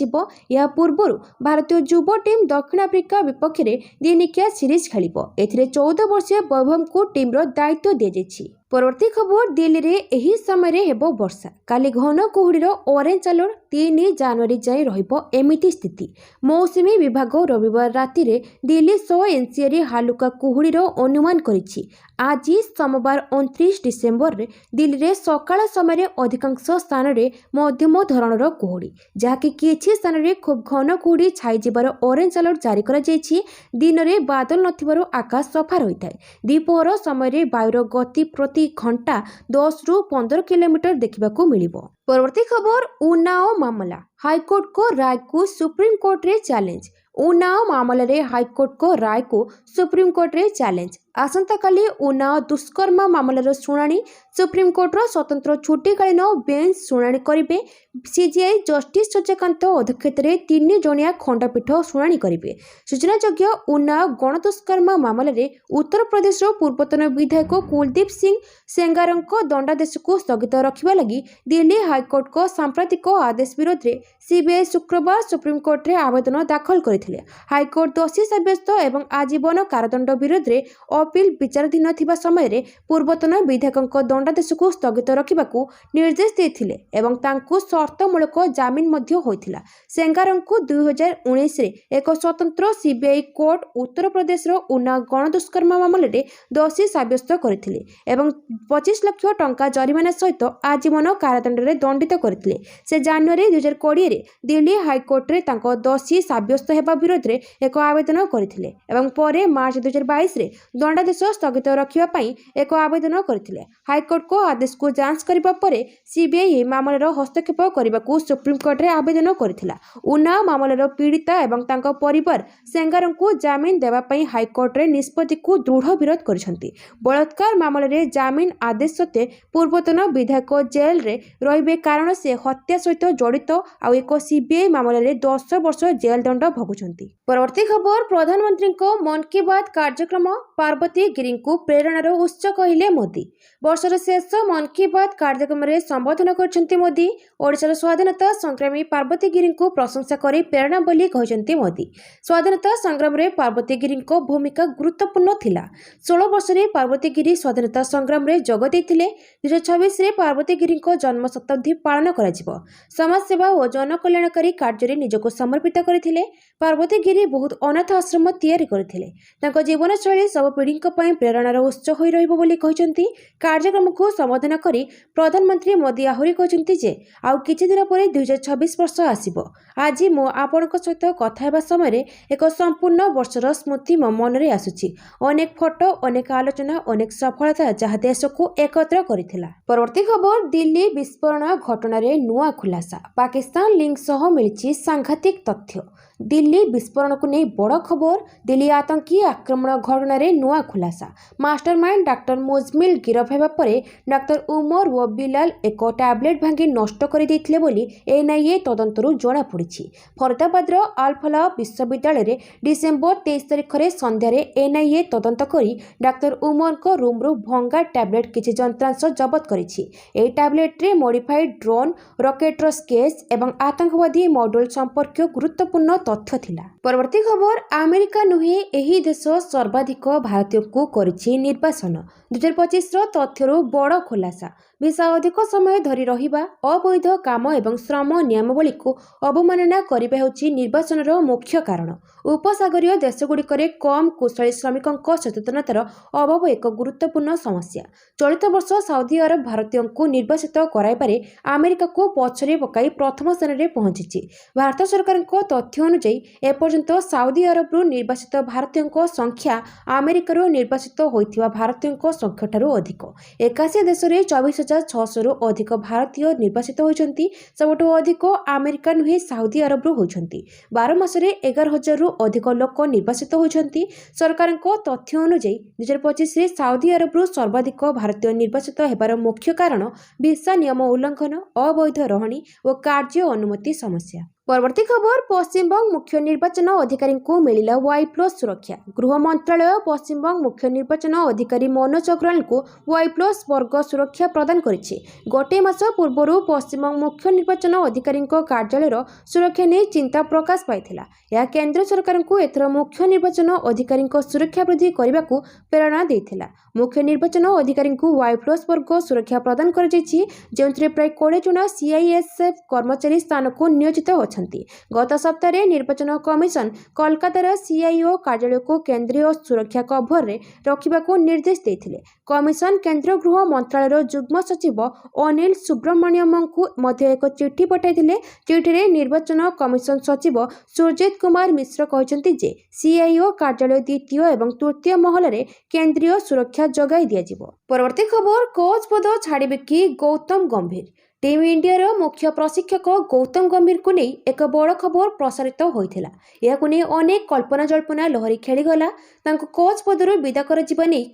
यह पूर्व भारतीय युवा टीम दक्षिण आफ्रिका विपक्ष में दिनिकिया सीरीज खेल। एथिरे 14 वर्षीय वैभव को टीम दायित्व दी जाइछि। परवर्ती खबर दिल्ली रे एही समय हेबो वर्षा। काली घन कुहुड़ीर ऑरेंज अलर्ट 3 जनवरी जाए रहिबो एमिति स्थिति। मौसुमी विभाग रविवार राति रे दिल्ली सह एनसीआर हालुका कुहुड़ीर अनुमान करिछि। आज सोमवार 29 डिसेम्बर रे दिल्ली रे सकाळ समय अधिकांश स्थान रे मध्यम धरणर कुहुड़ी जहाँकि किछि स्थान रे खूब घन कुहुड़ी छाई जिबार ऑरेंज अलर्ट जारी करा जायछि। दिन रे बादल नथिबार आकाश सफा रहिथाय। दीपहर समय वायुर गति प्रति घंटा 10 रु 15 किलोमीटर देखा मिलिबो। परवर्ती खबर उन्नाव मामला। हाईकोर्ट को राय को सुप्रीम कोर्ट रे चैलेंज। उन्नाव मामला रे हाईकोर्ट को राय को सुप्रीम कोर्ट रे चैलेंज। आसंता काली उन्नाव दुष्कर्म मामलार शुणाणी सुप्रीम कोर्टर स्वतंत्र छुट्टीकालीन बेंच शुणाणी करेंगे। सीजीआई जस्टिस सूर्यकांत अध्यक्षत 3 जणिया खंडपीठ शुणाणी करेंगे। सूचनायोग्य उन्नाव गणदुष्कर्म मामलें उत्तर प्रदेश पूर्वतन विधायक कुलदीप सिंह सेंगार दंडादेश को स्थगित रखा लगी दिल्ली हाईकोर्ट को सांप्रतिक आदेश विरोध में सीबीआई शुक्रवार सुप्रीमकोर्ट रे आवेदन दाखल करथिले। हाईकोर्ट दोषी साब्यस्त एवं आजीवन कारादंड विरोध रे अपील विचाराधीन थिबा समय रे पूर्वतन विधायकक दंडादेश को स्थगित रखिबाकू निर्देश देथिले एवं तांकू शर्तमूलक जामिन मध्य होइथिला। सेंगारंकू 2019 रे एक स्वतंत्र सीबीआई कोर्ट उत्तर प्रदेश रो उन्नाव गणदुष्कर्म मामले दोषी साब्यस्त करथिले एवं 25 लाख टंका जरिमाना सहित आजीवन कारादंड रे दंडित करथिले। से जनवरी 2020 रे दिल्ली हाईकोर्ट रे तांको दोषी साब्यस्त हेबा विरोध रे एक आवेदन करथिले एवं परे मार्च 2022 रे दंडादेश स्थगित रखिबा पई एक आवेदन करथिले। हाईकोर्ट को आदेश को जांच करिबा परे सीबीआई मामलार हस्तक्षेप करबाकू सुप्रीम कोर्ट रे आवेदन करथिला। उन्नाव मामलार पीड़िता एवं तांको परिवार सेंगारंकू जामिन देबा पई हाईकोर्ट रे निष्पत्ति को दृढ़ विरोध करछंती। बलात्कार मामले रे जामिन आदेश सत्ते पूर्वतन विधायक जेल रे रहिबे कारण से हत्या सहित जड़ित आ एक सीबीआई मामले रे 10 वर्ष जेल दंड भोगुछंती। परवर्ती खबर प्रधानमंत्री को मन की बात कार्यक्रम पार्वती गिरी को प्रेरणार उत्स कहले मोदी। वर्षर शेष मन की बात कार्यक्रम रे संबोधन करछंती मोदी। ओडिशार स्वाधीनता संग्रामी पार्वती गिरी को प्रशंसा करी प्रेरणा बोली कहछंती मोदी। स्वाधीनता संग्राम रे पार्वती गिरी को भूमिका गुरुत्वपूर्ण थिला। 16 वर्ष रे पार्वती गिरी स्वाधीनता संग्राम रे जोग देथिले। 2026 रे पार्वती गिरी को जन्म शताब्दी पालन कराजिबो। समाज सेवा और जन कल्याणकारी कार्य रे निजको समर्पित करथिले। पार्वती गिरी बहुत अनाथ आश्रम तैयारी करथिले। तांको जीवन शैली सब पीढ़ी पई प्रेरणार उत्स होई रहइबो बोली कहछंती। कार्यक्रम को संबोधन करी प्रधानमंत्री मोदी आहुरी कहछंती जे आउ किछि दिन परे 2026 वर्ष आसीबो। आज मो आपनक सहित कथा हेबा समय एक संपूर्ण वर्षर स्मृति मो मन रे आसुछि। अनेक फोटो अनेक आलोचना अनेक सफलता जहाँ देश को एकत्र करथिला। परवर्ती खबर दिल्ली विस्फोरण घटना रे नुआ खुलासा। पाकिस्तान लिंक सह मिलिछि सांघातिक तथ्य। दिल्ली विस्फोरण को नहीं बड़ खबर। दिल्ली आतंकी आक्रमण घटना रे नुआ खुलासा। मास्टरमाइंड डाक्टर मुजमिल गिरफ हेबा परे डाक्टर उमर व बिलाल एक टैबलेट भांगी नष्ट कर देथिले बोली एनआईए तदंतरु जणा पड़िछि। फरीदाबादर आलफला विश्वविद्यालय रे डिसेंबर 23 तारिख रे संध्या रे एनआईए तदंत करी डाक्टर उमर को रूम रु भंगा टैबलेट किछि जंत्रांश जबत करिछि। ए टैबलेट रे मॉडिफाइड ड्रोन रॉकेटर स्केच एवं आतंकवादी मॉड्यूल संपर्क गुरुत्वपूर्ण तथ्य थिला। परवर्ती खबर अमेरिका नुहे एही देश सर्वाधिक भारतीय को करिछि निर्वासन। 2025 रो तथ्यरु बड़ खुलासा। भिसा अधिक समय धरी रहिबा अवैध काम एवं श्रम नियमावली को अवमानना करिबा हेउछि निर्वाचनर मुख्य कारण। उपसागरीय देशगुड़िकरे कम कुशली श्रमिकों सचेतनतार अभाव एक गुरुत्वपूर्ण समस्या। चलित वर्ष साउदी अरब भारतीयों को निर्वासित कराइबारे अमेरिका को पछरे पकाई प्रथम स्थान में पहुंची। भारत सरकार तथ्य अनुଯାयी एपर्यंत साउदी अरब निर्वासित भारतीयों संख्या अमेरिकार निर्वासित होइथिबा भारतीयों संख्या ठारू अधिक। 81 देश में 24,600 रु अधिक भारतीय निर्वासित होइछंती। सबठू अधिक अमेरिका नुहे साउदी अरब होइछंती। 12 मासरे 11,000 रु अधिक लोक निर्वासित होइछंती। सरकार तथ्य अनुଯାयी 2025 रे साउदी अरब सर्वाधिक भारतीय निर्वासित हेबार मुख्य कारण भिसा नियम उल्लंघन, अवैध रहणी और कार्य अनुमति समस्या। परवर्ती खबर पश्चिमबंग मुख्य निर्वाचन अधिकारी को मिलिला वाई+ सुरक्षा। गृह मंत्रालय पश्चिमबंग मुख्य निर्वाचन अधिकारी मनोज अग्रवाल को वाई+ वर्ग सुरक्षा प्रदान करिछि। गोटे मास पूर्व पश्चिमबंग मुख्य निर्वाचन अधिकारी कार्यालय सुरक्षा नहीं चिंता प्रकाश पाइथिला। यह केंद्र सरकार को एथर मुख्य निर्वाचन अधिकारी सुरक्षा वृद्धि करने को प्रेरणा देथिला। मुख्य निर्वाचन अधिकारी को वाई+ वर्ग सुरक्षा प्रदान कर जो प्राय 20 जन सीआईएसएफ कर्मचारी स्थान को नियोजित होती। गत सप्ताह निर्वाचन कमिशन कोलकातार सीआईओ कार्यालय को केंद्रीय सुरक्षा कभर रे रखिबा को निर्देश देथिले। कमिशन केंद्र गृह मंत्रालय जुग्म सचिव अनिल सुब्रमण्यम को मध्य एक चिठी पठाइथिले। चिठी रे निर्वाचन कमिशन सचिव सुरजित कुमार मिश्र कहते जे सीआईओ कार्यालय द्वितीय एवं तृतीय महल रे केंद्रीय सुरक्षा जगाई दियाजिबो। परवर्ती खबर कोच पद छाड़िबे कि गौतम गंभीर। टीम इंडिया मुख्य प्रशिक्षक गौतम गंभीर को नहीं एक बड़ खबर प्रसारित होइथिला। याकु नहीं अनेक कल्पना जल्पना लहरी खेलीगला। कोच पदर विदा कर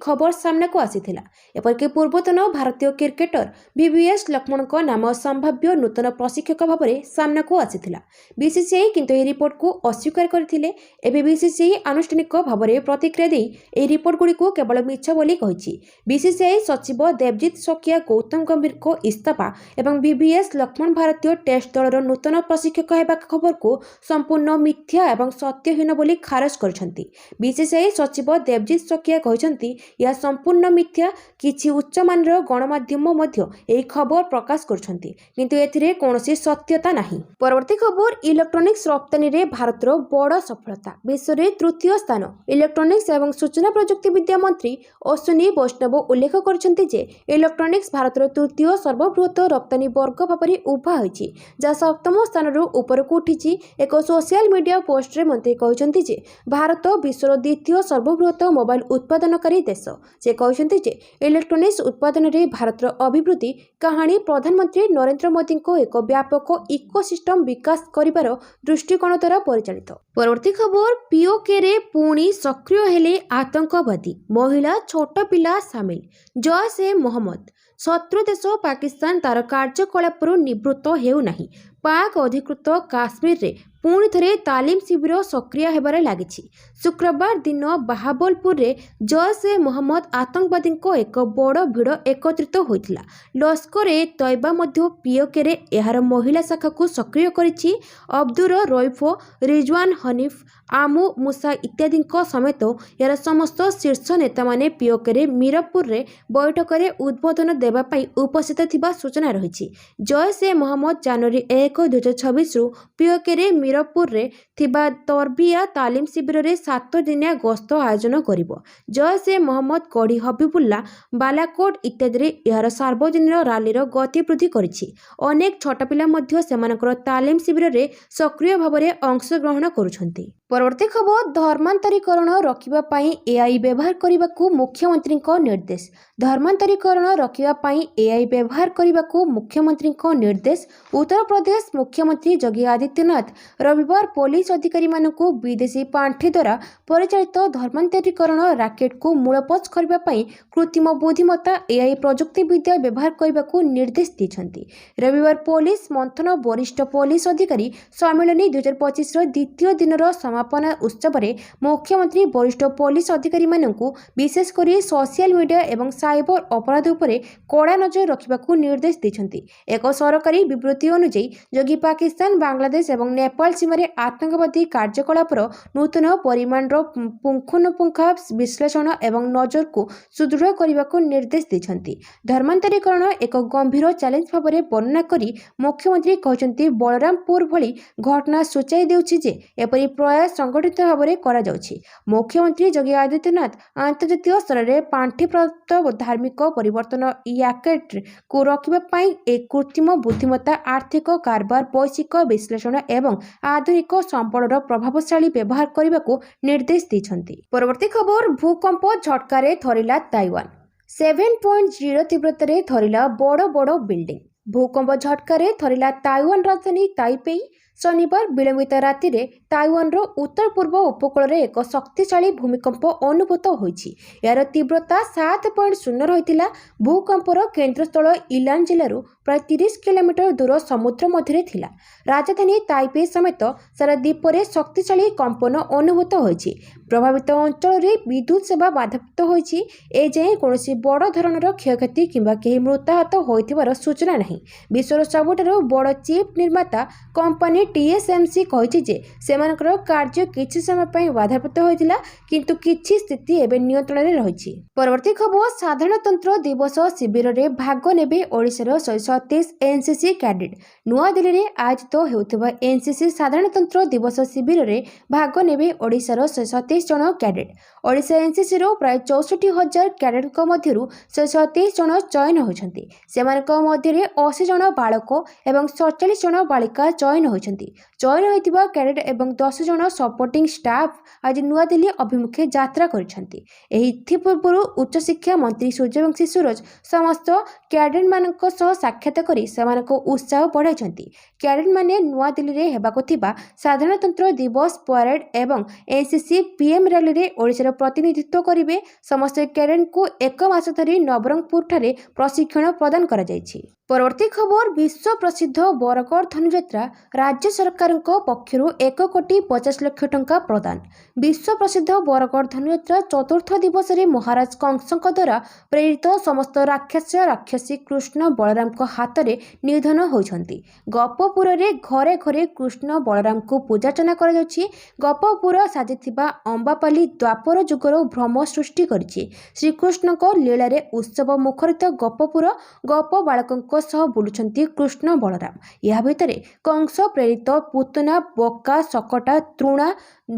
खबर सामना को आसीथिला। एपरिक पूर्वतन भारतीय क्रिकेटर VVS लक्ष्मण का नाम संभाव्य नूतन प्रशिक्षक भाव में सामना को आसीथिला। बीसीसीआई किंतु यह रिपोर्ट को अस्वीकार करथिले। एबे बीसीसीआई आनुष्ठानिक भाव में प्रतिक्रिया दे यह रिपोर्ट गुड़ी को केवल मिछ बोली कहिछि। बीसीसीआई सचिव देवजीत शकिया गौतम गंभीर को इस्तीफा एवं VVS लक्ष्मण भारतीय टेस्ट दलर नूतन प्रशिक्षक हेबा खबर को संपूर्ण मिथ्या एवं सत्यहीन बोली खारज करछंती। बीसीसीआई सचिव देवजीत सकिया कहछंती या संपूर्ण मिथ्या। किछि उच्च मानर गणमाध्यम मध्य एही खबर प्रकाश करछंती किंतु एथिरे कोनोसी सत्यता नाही। परवर्ती खबर इलेक्ट्रॉनिक्स रप्तानी रे भारतर बड़ सफलता। विश्व रे तृतीय स्थान। इलेक्ट्रॉनिक्स एवं सूचना प्रजुक्ति विद्या मंत्री अश्विनी वैष्णव उल्लेख करछंती जे इलेक्ट्रॉनिक्स भारतर तृतीय सर्वबृहत रप्तानी वर्ग भाବରେ उभा होईछि जा सप्तम स्थान रु ऊपर को उठिछि। एक सोशल मीडिया पोस्ट रे मंत्री कहछंती जे भारत विश्वर द्वितीय सर्वबृहत मोबाइल उत्पादनकारी देश। से कहछंती जे इलेक्ट्रॉनिक्स उत्पादन रे भारतर अभिवृद्धि कहानी प्रधानमंत्री नरेंद्र मोदी को एक व्यापक इकोसिस्टम विकास करिवार दृष्टिकोण द्वारा परिचालित। परवर्ती खबर पीओके रे पुणी सक्रिय हेले आतंकवादी महिला छोट पिला सामिल। जैश ए मोहम्मद शत्रु देश पाकिस्तान तार कार्यकलापर निवृत्त हेउ नाही। पाक अधिकृत काश्मीर रे पुणी थरे तालीम शिविर सक्रिय हेबारे लागिछि। शुक्रवार दिन बाहाबलपुर रे जैश ए मोहम्मद आतंकवादी एक बड़ भिड़ एकत्रित होइथिला। लश्कर ए तैयबा मध्य पीओके रे एहार महिला शाखा को सक्रिय करिछि। अब्दुर रईफ रिजवान हनीफ आमु मूसा इत्यादि समेत यार समस्त शीर्ष नेता माने पीओके रे मीरपुर रे बैठक रे उद्बोधन देबा पई उपस्थित थिबा सूचना रहिछि। जैश ए मोहम्मद जनवरी 1, 2026 रु पीओके रे मीरपुर रे थिबा तरबिया तालीम शिविर रे 7 दिनिया गस्त आयोजन करिवो। जैश ए मोहम्मद कड़ी हबीबुल्ला बालाकोट इत्यादि रे यार सार्वजनिक रैली रो गति वृद्धि करिछि। अनेक छोट पिला मध्य सेमानकर तालीम शिविर रे सक्रिय भाबरे अंशग्रहण करुछंती। परवर्ती खबर धर्मांतरीकरण रखिबा पई एआई व्यवहार करिबाकू मुख्यमंत्री को निर्देश। धर्मांतरीकरण रखिबा पई एआई व्यवहार करिबाकू मुख्यमंत्री को निर्देश। उत्तर प्रदेश मुख्यमंत्री योगी आदित्यनाथ रविवार पुलिस अधिकारी मानकू विदेशी पांठे द्वारा परिचालित धर्मांतरीकरण राकेट को मूलपोछ करबा पई कृत्रिम बुद्धिमत्ता एआई प्रजुक्ति विद्या व्यवहार करिबाकू निर्देश दिछंती। रविवार पुलिस मंथन वरिष्ठ पुलिस अधिकारी सम्मेलनी 2025 रो द्वितीय दिनर समापन उत्सव रे मुख्यमंत्री वरिष्ठ पुलिस अधिकारी मानकू विशेष करी सोशल मीडिया एवं साइबर अपराध उपरे कड़ा नजर रखिबाकू निर्देश दिछंती। एक सरकारी विबृति अनुसार योगी पाकिस्तान बांग्लादेश एवं नेपाल सीमारे आतंकवादी कार्यकलापर नूतन परिमाणर पुंखानुपुंखा विश्लेषण एवं नजर को सुदृढ़ करने को निर्देश दिछंती। धर्मांतरीकरण एक गंभीर चैलेंज भाବରେ वर्णना करी मुख्यमंत्री कहते बलरामपुर भली घटना सूचाई देउछि जे एपरि प्रयास संगठित भाବରେ करा जाउछि। मुख्यमंत्री योगी आदित्यनाथ अंतर्जातीय स्तर में पांठि प्राप्त धार्मिक परिवर्तन याकेट को रखिबा पई एक कृत्रिम बुद्धिमत्ता आर्थिक कारबार वैश्विक विश्लेषण एवं आधुनिक संपदर प्रभावशाली व्यवहार करने को निर्देश दिछंती। परवर्ती खबर भूकंप झटकारे थरिला ताइवान। 7.0 तीव्रतारे थरिला बड़ बड़ बिल्डिंग। भूकंप झटकारे थरिला ताइवान राजधानी ताइपेई। शनिवार विलंबित राति रे ताइवान रो उत्तर पूर्व उपकूल रे एक शक्तिशाली भूमिकंप अनुभूत होईछि। यार तीव्रता 7.0 रहितिला। भूकंपर केन्द्रस्थल इलान जिल्लारू प्राय 30 किलोमीटर दूर समुद्र मध्य थिला। राजधानी ताइपे समेत सारा द्वीप रे शक्तिशाली कंपन अनुभूत होईछि। प्रभावित अंचल रे विद्युत सेवा बाधाप्राप्त होईछि। ए जाय कोनोसी बड़ धरणर क्षयक्षति किंबा केही मृताहत होइथिबार सूचना नाही। विश्वर सबुठारु बड़ चिप निर्माता कंपनी टीएसएमसी कहिछि जे सेमानकर कार्य किछि समय पई बाधाप्राप्त होइतिला किंतु किछि स्थिति एबे नियंत्रण रे रहिछि। परवर्ती खबर साधारणतंत्र दिवस शिविर रे भाग नेबे ओडिशार 137 एनसीसी कैडेट। नुआ दिल्ली रे आयोजित हेउथिबा एनसीसी साधारणतंत्र दिवस शिविर रे भाग नेबे ओडिशार 137 जन कैडेट। ओडिशा एनसीसी रो प्राय 64,000 कैडेट मध्यरु 137 जन चयन होइछन्ति। सेमानक मध्यरे 80 जन बालक एवं 47 जन बालिका चयन होइछन्ति। चयन होइतिबा कैडेट एवं 10 जन सपोर्टिंग स्टाफ आज नुआ दिल्ली अभिमुखे यात्रा करिसन्ति। एही पूर्वरु उच्च शिक्षा मंत्री सूर्यवंशी सूरज समस्त कैडेट मानक सह साक्षात करी सेमानक उत्साह बढ़ाइछन्ति। କ୍ୟାଡେଟ୍ ମାନେ ନୂଆଦିଲ୍ଲୀରେ ହେବାକୁ ଥିବା ସାଧାରଣତନ୍ତ୍ର ଦିବସ ପ୍ୟାରେଡ୍ ଏବଂ ଏନ୍ସିସି ପିଏମ୍ ରାଲିରେ ଓଡ଼ିଶାର ପ୍ରତିନିଧିତ୍ୱ କରିବେ। ସମସ୍ତ କ୍ୟାଡେଟ୍ଙ୍କୁ 1 ମାସ ଧରି ନବରଙ୍ଗପୁରଠାରେ ପ୍ରଶିକ୍ଷଣ ପ୍ରଦାନ କରାଯାଇଛି। ପରବର୍ତ୍ତୀ ଖବର, ବିଶ୍ୱ ପ୍ରସିଦ୍ଧ ବରଗଡ଼ ଧନୁଯାତ୍ରା ରାଜ୍ୟ ସରକାରଙ୍କ ପକ୍ଷରୁ 1,50,00,000 ଟଙ୍କା ପ୍ରଦାନ। ବିଶ୍ୱ ପ୍ରସିଦ୍ଧ ବରଗଡ଼ ଧନୁଯାତ୍ରା ଚତୁର୍ଥ ଦିବସରେ ମହାରାଜ କଂସଙ୍କ ଦ୍ୱାରା ପ୍ରେରିତ ସମସ୍ତ ରାକ୍ଷସୀ କୃଷ୍ଣ ବଳରାମଙ୍କ ହାତରେ ନିଧନ ହୋଇଛନ୍ତି। ଗୋପପୁରରେ ଘରେ ଘରେ କୃଷ୍ଣ ବଳରାମଙ୍କୁ ପୂଜାର୍ଚ୍ଚନା କରାଯାଉଛି। ଗୋପପୁର ସାଜିଥିବା ଅମ୍ବାପାଲି ଦ୍ୱାପର ଯୁଗର ଭ୍ରମ ସୃଷ୍ଟି କରିଛି। ଶ୍ରୀକୃଷ୍ଣଙ୍କ ଲୀଳାରେ ଉତ୍ସବ ମୁଖରିତ ଗୋପପୁର ଗୋପ ବାଳକଙ୍କ ସହ ବୁଲୁଛନ୍ତି କୃଷ୍ଣ ବଳରାମ। ଏହା ଭିତରେ କଂସ ପ୍ରେରିତ ପୁତନା, ବକା, ଶକଟା, ତୃଣା,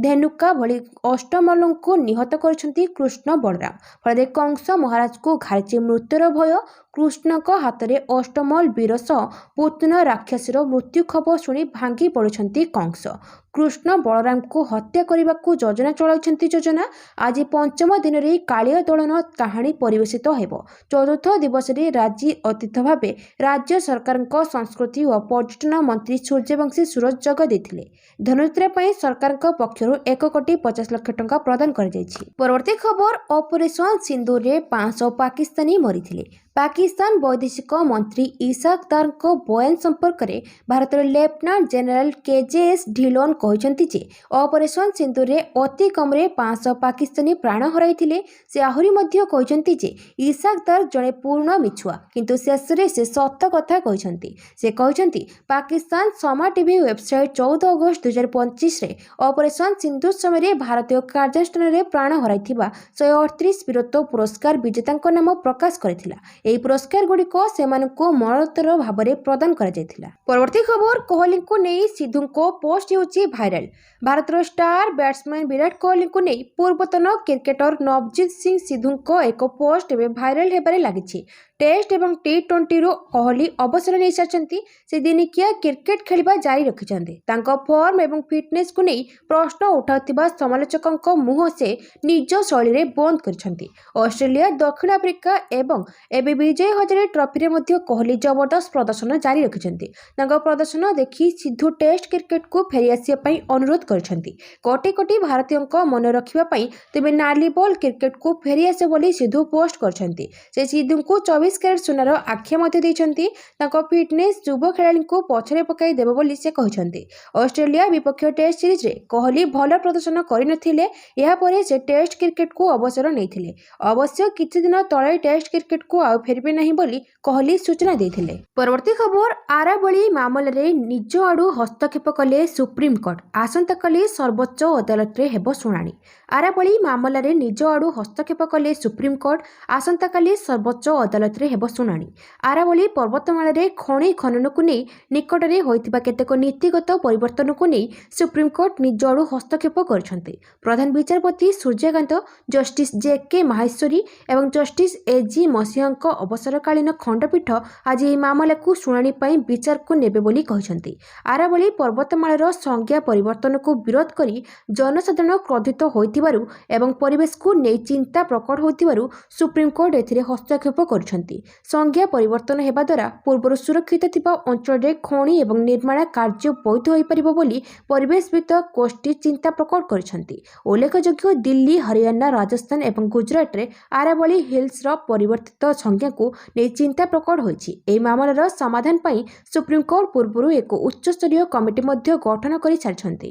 ଧେନୁକା ଭଳି ଅଷ୍ଟମଲ୍ଲଙ୍କୁ ନିହତ କରିଛନ୍ତି କୃଷ୍ଣ ବଳରାମ। ଫଳରେ କଂସ ମହାରାଜଙ୍କୁ ଘାରିଛି ମୃତ୍ୟୁର ଭୟ। କୃଷ୍ଣଙ୍କ ହାତରେ ଅଷ୍ଟମଲ ବୀର ସହ ପୁତନା ରାକ୍ଷସୀର ମୃତ୍ୟୁ ଖବର ଶୁଣି ଭାଙ୍ଗି ପଡ଼ୁଛନ୍ତି କଂସ। କୃଷ୍ଣ ବଳରାମଙ୍କୁ ହତ୍ୟା କରିବାକୁ ଯୋଜନା ଚଳାଇଛନ୍ତି। ଆଜି ପଞ୍ଚମ ଦିନରେ କାଳିୟ ଦଳନ କାହାଣୀ ପରିବେଶିତ ହେବ। ଚତୁର୍ଥ ଦିବସରେ ରାଜି ଅତିଥି ଭାବେ ରାଜ୍ୟ ସରକାରଙ୍କ ସଂସ୍କୃତି ଓ ପର୍ଯ୍ୟଟନ ମନ୍ତ୍ରୀ ସୂର୍ଯ୍ୟବଂଶୀ ସୁରଜ ଯୋଗ ଦେଇଥିଲେ। ଧନୁଯାତ୍ରା ପାଇଁ ସରକାରଙ୍କ ପକ୍ଷରୁ 1,50,00,000 ଟଙ୍କା ପ୍ରଦାନ କରାଯାଇଛି। ପରବର୍ତ୍ତୀ ଖବର, ଅପରେସନ ସିନ୍ଦୁରରେ 500 ପାକିସ୍ତାନୀ ମରିଥିଲେ। ପାକିସ୍ତାନ ବୈଦେଶିକ ମନ୍ତ୍ରୀ ଇସାକ ଦାରଙ୍କ ବୟାନ ସମ୍ପର୍କରେ ଭାରତର ଲେଫ୍ଟନାଣ୍ଟ ଜେନେରାଲ KJS ଢିଲୋନ କହିଛନ୍ତି ଯେ ଅପରେସନ ସିନ୍ଦୁରରେ ଅତି କମରେ 500 ପାକିସ୍ତାନୀ ପ୍ରାଣ ହରାଇଥିଲେ। ସେ ଆହୁରି ମଧ୍ୟ କହିଛନ୍ତି ଯେ ଇସାକ ଦାର ଜଣେ ପୂର୍ଣ୍ଣ ମିଛୁଆ, କିନ୍ତୁ ଶେଷରେ ସେ ସତ କଥା କହିଛନ୍ତି। ସେ କହିଛନ୍ତି ପାକିସ୍ତାନ ସମା ଟିଭି ୱେବସାଇଟ୍ 14 ଅଗଷ୍ଟ 2025ରେ ଅପରେସନ ସିନ୍ଦୁର ସମୟରେ ଭାରତୀୟ କାର୍ଯ୍ୟାନୁଷ୍ଠାନରେ ପ୍ରାଣ ହରାଇଥିବା 138 ବୀରତ୍ୱ ପୁରସ୍କାର ବିଜେତାଙ୍କ ନାମ ପ୍ରକାଶ କରିଥିଲା। ଏହି ପୁରସ୍କାରଗୁଡ଼ିକ ସେମାନଙ୍କୁ ମରଣୋତ୍ତର ଭାବରେ ପ୍ରଦାନ କରାଯାଇଥିଲା। ପରବର୍ତ୍ତୀ ଖବର, କୋହଲିଙ୍କୁ ନେଇ ସିଦ୍ଧୁଙ୍କ ପୋଷ୍ଟ ହେଉଛି ଭାଇରାଲ। ଭାରତର ଷ୍ଟାର ବ୍ୟାଟ୍ସମ୍ୟାନ ବିରାଟ କୋହଲିଙ୍କୁ ନେଇ ପୂର୍ବତନ କ୍ରିକେଟର ନବଜିତ ସିଂ ସିଦ୍ଧୁଙ୍କ ଏକ ପୋଷ୍ଟ ଏବେ ଭାଇରାଲ ହେବାରେ ଲାଗିଛି। ଟେଷ୍ଟ ଏବଂ T20ରୁ କୋହଲି ଅବସର ନେଇସାରିଛନ୍ତି। ସେ ଦିନିକିଆ କ୍ରିକେଟ ଖେଳିବା ଜାରି ରଖିଛନ୍ତି। ତାଙ୍କ ଫର୍ମ ଏବଂ ଫିଟନେସକୁ ନେଇ ପ୍ରଶ୍ନ ଉଠାଉଥିବା ସମାଲୋଚକଙ୍କ ମୁହଁ ସେ ନିଜ ଶୈଳୀରେ ବନ୍ଦ କରିଛନ୍ତି। ଅଷ୍ଟ୍ରେଲିଆ, ଦକ୍ଷିଣ ଆଫ୍ରିକା ଏବଂ ଏବେ ବିଜୟ ହଜାରେ ଟ୍ରଫିରେ ମଧ୍ୟ କୋହଲି ଜବରଦସ୍ତ ପ୍ରଦର୍ଶନ ଜାରି ରଖିଛନ୍ତି। ତାଙ୍କ ପ୍ରଦର୍ଶନ ଦେଖି ସିଦ୍ଧୁ ଟେଷ୍ଟ କ୍ରିକେଟକୁ ଫେରିଆସିବା ପାଇଁ ଅନୁରୋଧ କରିଛନ୍ତି। କୋଟି କୋଟି ଭାରତୀୟଙ୍କ ମନେ ରଖିବା ପାଇଁ ତେବେ ନାଲି ବଲ୍ କ୍ରିକେଟକୁ ଫେରିଆସ ବୋଲି ସିଦ୍ଧୁ ପୋଷ୍ଟ କରିଛନ୍ତି। ସେ ସିଦ୍ଧୁଙ୍କୁ 24 କ୍ୟାରେଟ୍ ସୁନାର ଆଖ୍ୟା ମଧ୍ୟ ଦେଇଛନ୍ତି। ତାଙ୍କ ଫିଟନେସ୍ ଯୁବ ଖେଳାଳିଙ୍କୁ ପଛରେ ପକାଇ ଦେବ ବୋଲି ସେ କହିଛନ୍ତି। ଅଷ୍ଟ୍ରେଲିଆ ବିପକ୍ଷ ଟେଷ୍ଟ ସିରିଜରେ କୋହଲି ଭଲ ପ୍ରଦର୍ଶନ କରିନଥିଲେ। ଏହାପରେ ସେ ଟେଷ୍ଟ କ୍ରିକେଟକୁ ଅବସର ନେଇଥିଲେ। ଅବଶ୍ୟ କିଛି ଦିନ ତଳେ ଟେଷ୍ଟ କ୍ରିକେଟକୁ ଆଉ ଫେରିବେ ନାହିଁ ବୋଲି କୋହଲି ସୂଚନା ଦେଇଥିଲେ। ପରବର୍ତ୍ତୀ ଖବର, ଆରାବଳୀ ମାମଲାରେ ନିଜ ଆଡୁ ହସ୍ତକ୍ଷେପ କଲେ ସୁପ୍ରିମକୋର୍ଟ। ଆସନ୍ତାକାଲି ସର୍ବୋଚ୍ଚ ଅଦାଲତରେ ହେବ ଶୁଣାଣି। ଆରାବଳୀ ମାମଲାରେ ନିଜ ଆଡୁ ହସ୍ତକ୍ଷେପ କଲେ ସୁପ୍ରିମକୋର୍ଟ। ଆସନ୍ତାକାଲି ସର୍ବୋଚ୍ଚ ଅଦାଲତରେ ହେବ ଶୁଣାଣି। ଆରାବଳୀ ପର୍ବତମାଳାରେ ଖଣି ଖନନକୁ ନେଇ ନିକଟରେ ହୋଇଥିବା କେତେକ ନୀତିଗତ ପରିବର୍ତ୍ତନକୁ ନେଇ ସୁପ୍ରିମକୋର୍ଟ ନିଜ ଆଡୁ ହସ୍ତକ୍ଷେପ କରିଛନ୍ତି। ପ୍ରଧାନ ବିଚାରପତି ସୂର୍ଯ୍ୟକାନ୍ତ, ଜଷ୍ଟିସ JK ମାହେଶ୍ୱରୀ ଏବଂ ଜଷ୍ଟିସ AG ମସିହାଙ୍କ ଅବସରକାଳୀନ ଖଣ୍ଡପୀଠ ଆଜି ଏହି ମାମଲାକୁ ଶୁଣାଣି ପାଇଁ ବିଚାରକୁ ନେବେ ବୋଲି କହିଛନ୍ତି। ଆରାବଳୀ ପର୍ବତମାଳାର ସଂଜ୍ଞା ପରିବର୍ତ୍ତନକୁ ବିରୋଧ କରି ଜନସାଧାରଣ କ୍ରୋଧିତ ହୋଇଥିବାରୁ ଏବଂ ପରିବେଶକୁ ନେଇ ଚିନ୍ତା ପ୍ରକଟ ହୋଇଥିବାରୁ ସୁପ୍ରିମକୋର୍ଟ ଏଥିରେ ହସ୍ତକ୍ଷେପ କରିଛନ୍ତି। ସଂଜ୍ଞା ପରିବର୍ତ୍ତନ ହେବା ଦ୍ୱାରା ପୂର୍ବରୁ ସୁରକ୍ଷିତ ଥିବା ଅଞ୍ଚଳରେ ଖଣି ଏବଂ ନିର୍ମାଣ କାର୍ଯ୍ୟ ବୈଧ ହୋଇପାରିବ ବୋଲି ପରିବେଶବିତ ଗୋଷ୍ଠୀ ଚିନ୍ତା ପ୍ରକଟ କରିଛନ୍ତି। ଉଲ୍ଲେଖଯୋଗ୍ୟ, ଦିଲ୍ଲୀ, ହରିୟାଣା, ରାଜସ୍ଥାନ ଏବଂ ଗୁଜରାଟରେ ଆରାବଳୀ ହିଲ୍ସର ପରିବର୍ତ୍ତିତ ସଂଜ୍ଞାକୁ ନେଇ ଚିନ୍ତା ପ୍ରକଟ ହୋଇଛି। ଏହି ମାମଲାର ସମାଧାନ ପାଇଁ ସୁପ୍ରିମକୋର୍ଟ ପୂର୍ବରୁ ଏକ ଉଚ୍ଚସ୍ତରୀୟ କମିଟି ମଧ୍ୟ ଗଠନ କରି ସାରିଛନ୍ତି।